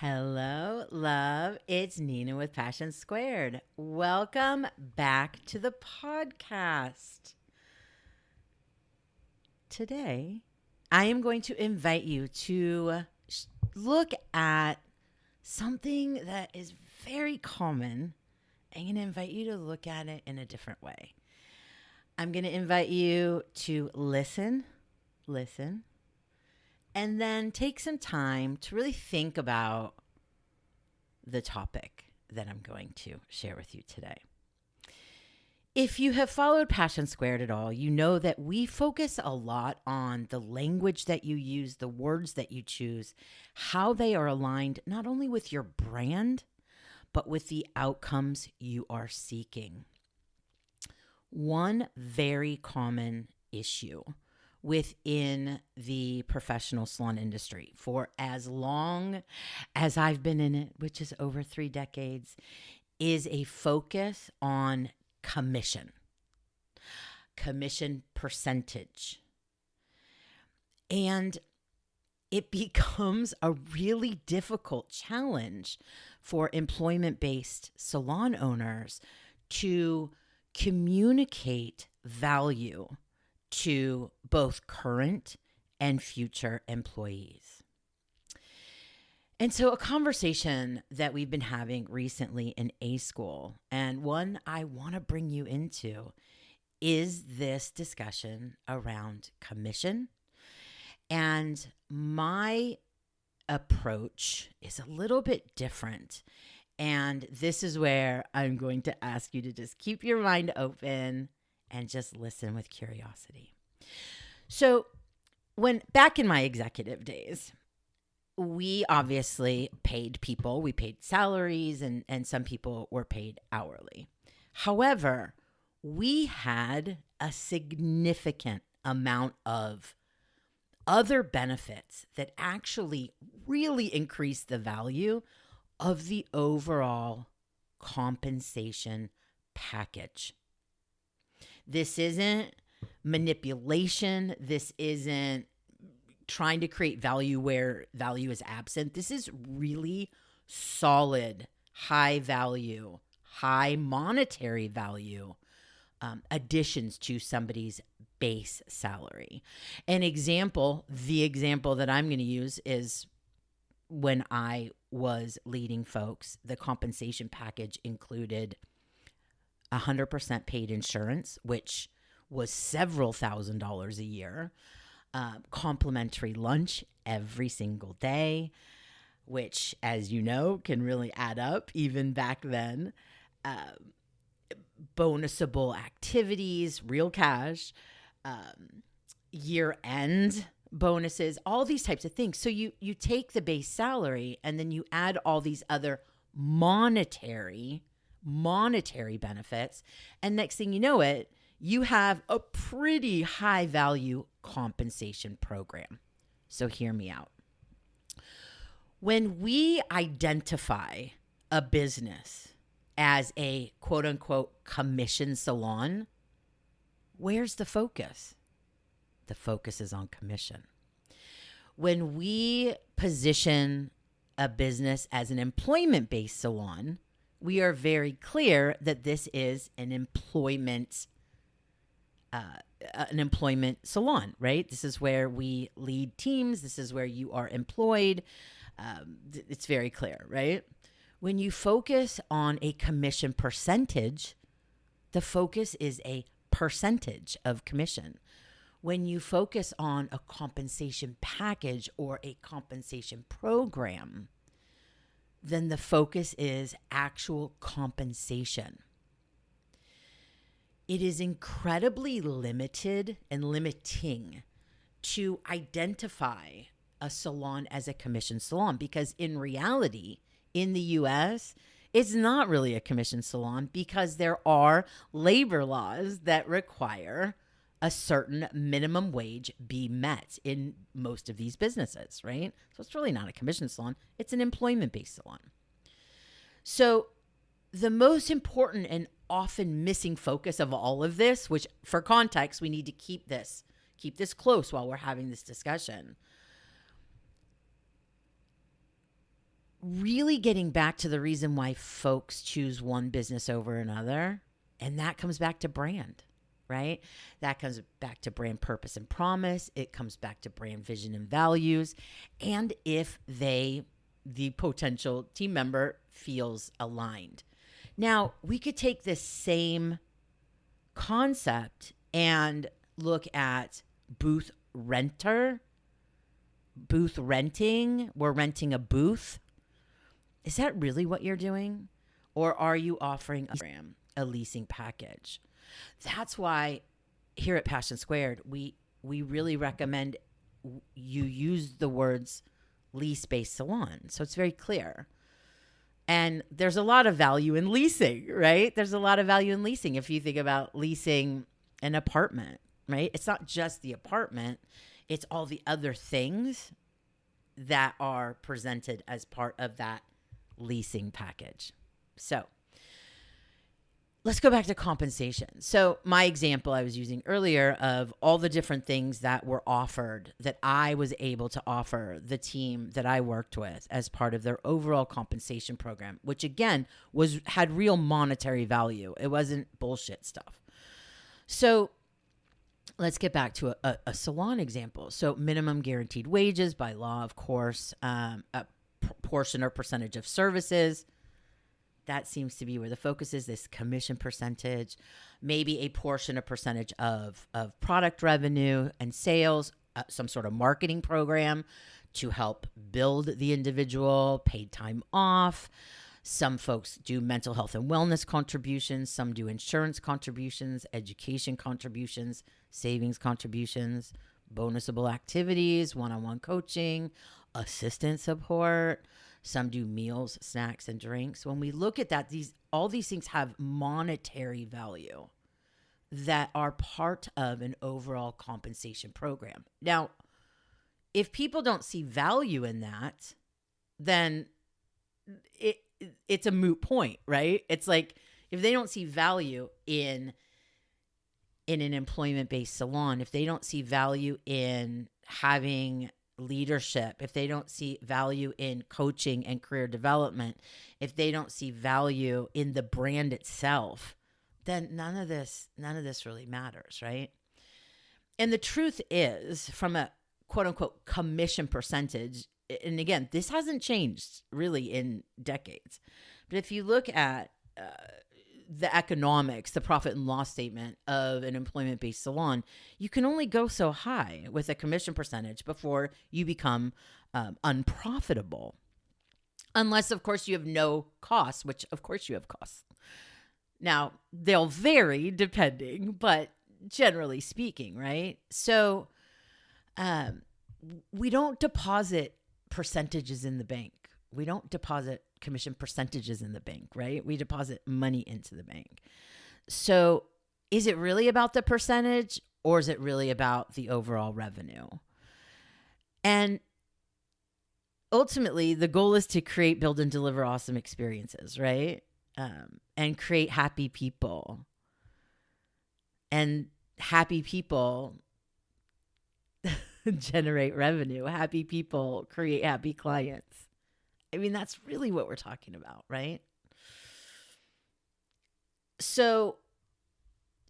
Hello, love. It's Nina with Passion Squared. Welcome back to the podcast. Today, I am going to invite you to look at something that is very common. I'm going to invite you to look at it in a different way. I'm going to invite you to listen, and then take some time to really think about the topic that I'm going to share with you today. If you have followed Passion Squared at all, you know that we focus a lot on the language that you use, the words that you choose, how they are aligned not only with your brand, but with the outcomes you are seeking. One very common issue within the professional salon industry for as long as I've been in it, which is over 3 decades, is a focus on commission percentage. And it becomes a really difficult challenge for employment-based salon owners to communicate value to both current and future employees. And so a conversation that we've been having recently in A-School, and one I want to bring you into, is this discussion around commission. And my approach is a little bit different. And this is where I'm going to ask you to just keep your mind open and just listen with curiosity. So when back in my executive days, we obviously paid people. We paid salaries and some people were paid hourly. However, we had a significant amount of other benefits that actually really increased the value of the overall compensation package. This isn't manipulation. This isn't trying to create value where value is absent. This is really solid, high value, high monetary value additions to somebody's base salary. The example that I'm going to use is when I was leading folks, the compensation package included 100% paid insurance, which was several $1,000s a year, complimentary lunch every single day, which, as you know, can really add up even back then, bonusable activities, real cash, year-end bonuses, all these types of things. So you take the base salary and then you add all these other monetary benefits. And next thing you know it, you have a pretty high value compensation program. So hear me out. When we identify a business as a quote unquote commission salon, where's the focus? The focus is on commission. When we position a business as an employment-based salon, we are very clear that this is an employment salon, right? This is where we lead teams. This is where you are employed. It's very clear, right? When you focus on a commission percentage, the focus is a percentage of commission. When you focus on a compensation package or a compensation program, then the focus is actual compensation. It is incredibly limited and limiting to identify a salon as a commission salon because in reality, in the US, it's not really a commission salon because there are labor laws that require a certain minimum wage be met in most of these businesses, right? So it's really not a commission salon. It's an employment-based salon. So the most important and often missing focus of all of this, which for context, we need to keep this close while we're having this discussion. really getting back to the reason why folks choose one business over another. And that comes back to brand, right? That comes back to brand purpose and promise. It comes back to brand vision and values. And if the potential team member, feels aligned. Now, we could take this same concept and look at booth renting. We're renting a booth. Is that really what you're doing? Or are you offering a leasing package? That's why here at Passion Squared, we really recommend you use the words lease-based salon. So it's very clear. And there's a lot of value in leasing, right? There's a lot of value in leasing. If you think about leasing an apartment, right? It's not just the apartment. It's all the other things that are presented as part of that leasing package. So let's go back to compensation. So my example I was using earlier of all the different things that were offered that I was able to offer the team that I worked with as part of their overall compensation program, which again had real monetary value. It wasn't bullshit stuff. So let's get back to a salon example. So minimum guaranteed wages by law, of course, a portion or percentage of services. That seems to be where the focus is, this commission percentage, maybe a portion, a percentage of product revenue and sales, some sort of marketing program to help build the individual, paid time off. Some folks do mental health and wellness contributions. Some do insurance contributions, education contributions, savings contributions, bonusable activities, one-on-one coaching, assistant support. Some do meals, snacks, and drinks. When we look at that, all these things have monetary value that are part of an overall compensation program. Now, if people don't see value in that, then it's a moot point, right? It's like if they don't see value in an employment-based salon, if they don't see value in having leadership, if they don't see value in coaching and career development, if they don't see value in the brand itself, then none of this really matters, right? And the truth is, from a quote unquote commission percentage, and again, this hasn't changed really in decades, but if you look at the economics, the profit and loss statement of an employment-based salon, you can only go so high with a commission percentage before you become unprofitable. Unless, of course, you have no costs, which, of course, you have costs. Now, they'll vary depending, but generally speaking, right? So we don't deposit percentages in the bank. We don't deposit commission percentages in the bank, right? We deposit money into the bank. So is it really about the percentage or is it really about the overall revenue? And ultimately, the goal is to create, build, and deliver awesome experiences, right? And create happy people. And happy people generate revenue. Happy people create happy clients. I mean, that's really what we're talking about, right? So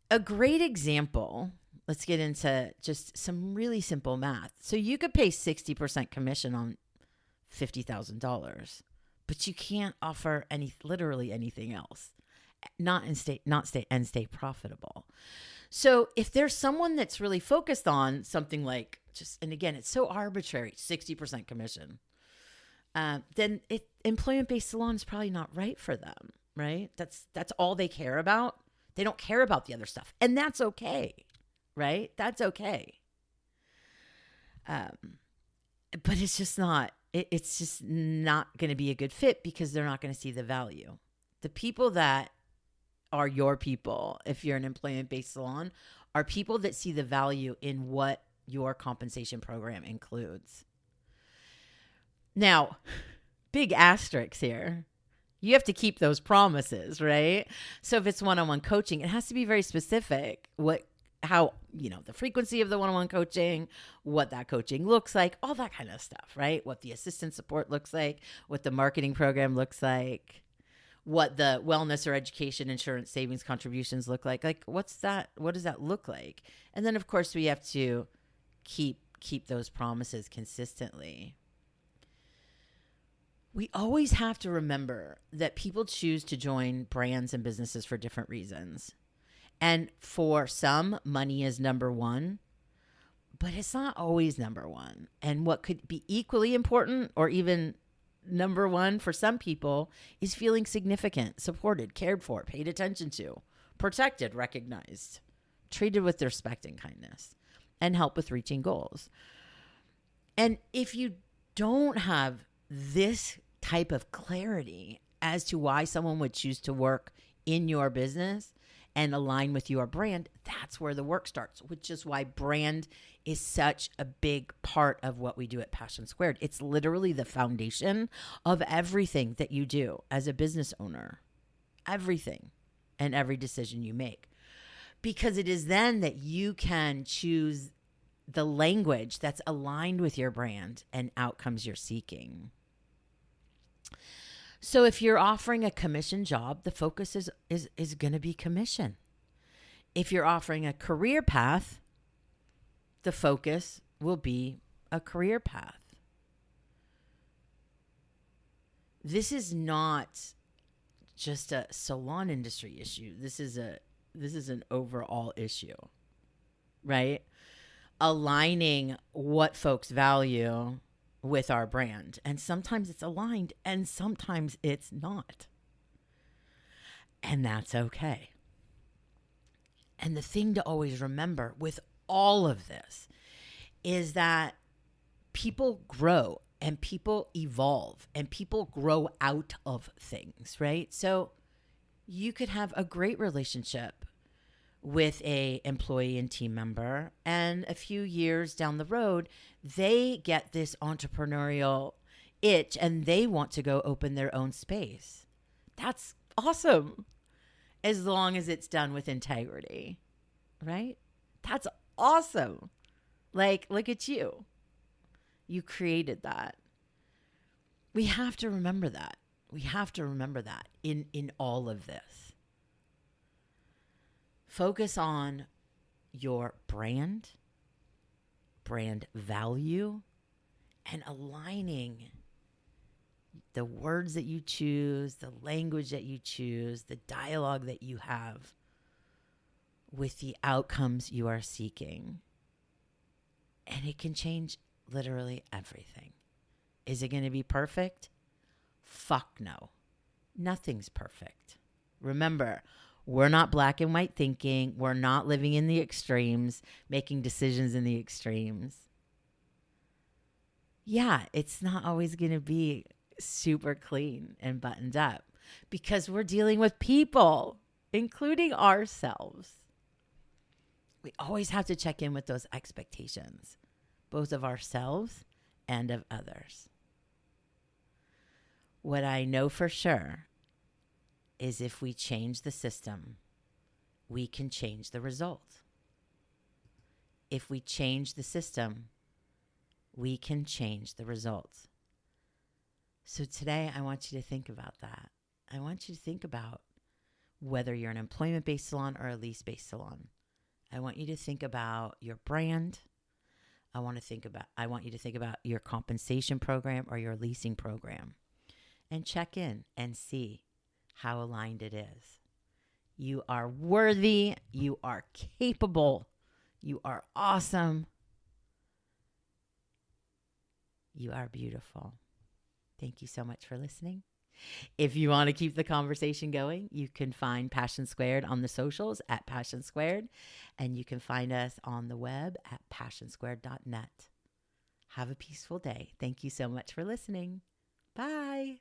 a great example, let's get into just some really simple math. So you could pay 60% commission on $50,000, but you can't offer literally anything else, and stay profitable. So if there's someone that's really focused on something like and again, it's so arbitrary, 60% commission, then employment-based salon is probably not right for them, right? That's all they care about. They don't care about the other stuff, and that's okay, right? That's okay. But it's just not. It's just not going to be a good fit because they're not going to see the value. The people that are your people, if you're an employment-based salon, are people that see the value in what your compensation program includes. Now, big asterisks here. You have to keep those promises, right? So if it's one-on-one coaching, it has to be very specific what how, the frequency of the one-on-one coaching, what that coaching looks like, all that kind of stuff, right? What the assistant support looks like, what the marketing program looks like, what the wellness or education insurance savings contributions look like. Like, what does that look like? And then of course we have to keep those promises consistently. We always have to remember that people choose to join brands and businesses for different reasons. And for some, money is number one, but it's not always number one. And what could be equally important or even number one for some people is feeling significant, supported, cared for, paid attention to, protected, recognized, treated with respect and kindness, and help with reaching goals. And if you don't have this type of clarity as to why someone would choose to work in your business and align with your brand, that's where the work starts, which is why brand is such a big part of what we do at Passion Squared. It's literally the foundation of everything that you do as a business owner, everything and every decision you make, because it is then that you can choose the language that's aligned with your brand and outcomes you're seeking. So if you're offering a commission job, the focus is going to be commission. If you're offering a career path, the focus will be a career path. This is not just a salon industry issue. This is an overall issue, right? Aligning what folks value with our brand. And sometimes it's aligned and sometimes it's not. And that's okay. And the thing to always remember with all of this is that people grow and people evolve and people grow out of things, right? So you could have a great relationship with a employee and team member, and a few years down the road, they get this entrepreneurial itch and they want to go open their own space. That's awesome, as long as it's done with integrity, right? That's awesome. Like, look at you. You created that. We have to remember that. We have to remember that in all of this. Focus on your brand value, and aligning the words that you choose, the language that you choose, the dialogue that you have with the outcomes you are seeking. And it can change literally everything. Is it going to be perfect? Fuck no. Nothing's perfect. Remember, we're not black and white thinking. We're not living in the extremes, making decisions in the extremes. Yeah, it's not always going to be super clean and buttoned up because we're dealing with people, including ourselves. We always have to check in with those expectations, both of ourselves and of others. What I know for sure is if we change the system, we can change the result. If we change the system, we can change the results. So today, I want you to think about that. I want you to think about whether you're an employment-based salon or a lease-based salon. I want you to think about your brand. I want you to think about your compensation program or your leasing program, and check in and see how aligned it is. You are worthy. You are capable. You are awesome. You are beautiful. Thank you so much for listening. If you want to keep the conversation going, you can find Passion Squared on the socials at Passion Squared, and you can find us on the web at passionsquared.net. Have a peaceful day. Thank you so much for listening. Bye.